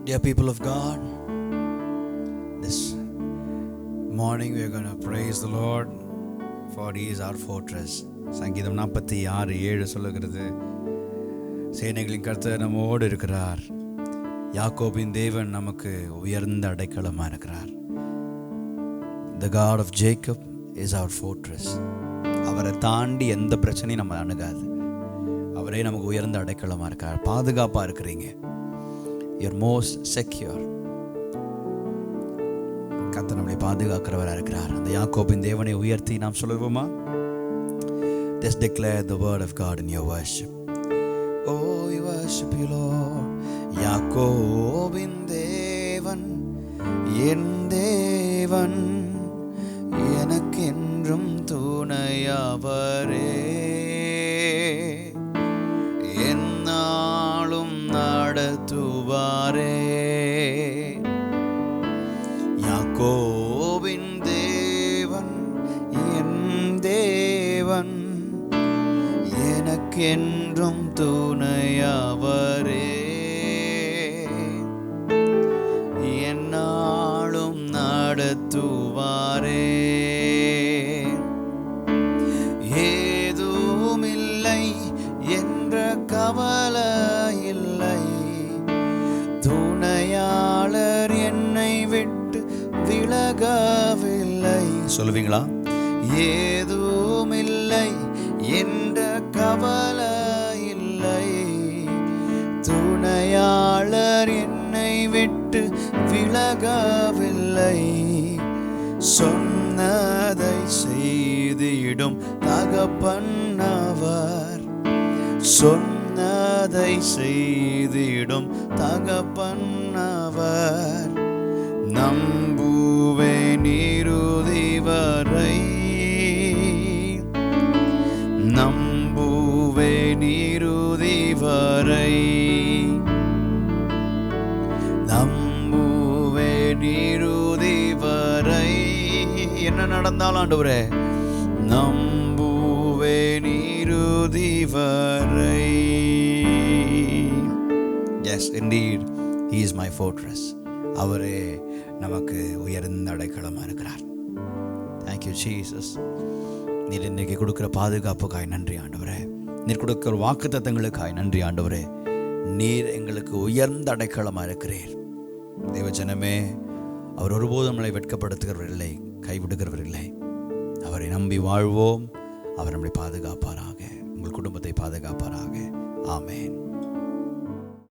Dear people of God, this morning we are going to praise the Lord for He is our fortress. சங்கீதம் 46:7 சொல்லுகிறது, சேனைகளின் கர்த்தர் நம்மோடு இருக்கிறார், யாக்கோபின் தேவன் நமக்கு உயர்ந்த அடைக்கலமாக இருக்கிறார். The God of Jacob is our fortress. அவரை தாண்டி எந்த பிரச்சனையும் நம்ம அணுகாது. அவரே நமக்கு உயர்ந்த அடைக்கலமாக இருக்கார். பாதுகாப்பாக இருக்கிறீங்க. You're most secure. கர்த்தர் நம்மை பாதுகாக்கிறவராக இருக்கிறார். அந்த யாக்கோபின் தேவனை உயர்த்தி நாம் சொல்லுவோமா? Just declare the word of God in your worship. Oh, we worship you, Lord. யாக்கோபின் தேவன் என் தேவன், எனக்கென்றும் துணையவரே, என்னாலும் நடத்துவாரே. யாக்கோபின் தேவன் என் தேவன், எனக்கென்றும் துணையவரே, என்னாலும் நடத்துவாரே. ஏதுமில்லை என்ற கவலை இல்லை, துணையாளர் என்னை விட்டு விலகவில்லை. சொல்லுவீங்களா? ஏதுமில்லை என்ற கவலை இல்லை, துணையாளர் என்னை விட்டு விலகவில்லை. சொன்னதை செய்திடும் தகப்பன் அவர், சொன்னதை செய்திடும் தகப்பன் அவர். நம்புவேன் இறுதி வரை, நம்புவேன் இறுதி வரை, நம்புவேன் இறுதி வரை. என்ன நடந்தாலும் ஆண்டவரே, நம்புவேன் இறுதி வரை. Yes, indeed, He is my fortress. அவரே நமக்கு உயர்ந்த அடைக்கலமாக இருக்கிறார். Thank you, Jesus. நீர் இன்றைக்கு கொடுக்குற பாதுகாப்புக்காய் நன்றி ஆண்டவரே. நீர் கொடுக்குற வாக்குத்தத்தங்களுக்காய் நன்றி ஆண்டவரே. நீர் எங்களுக்கு உயர்ந்த அடைக்கலமாக இருக்கிறீர். தேவஜனமே, அவர் ஒருபோதும் நம்மளை வெட்கப்படுத்துகிறவர் இல்லை, கைவிடுகிறவர் இல்லை. அவரை நம்பி வாழ்வோம். அவர் நம்மளை பாதுகாப்பாராக, உங்கள் குடும்பத்தை பாதுகாப்பாராக. ஆமென்.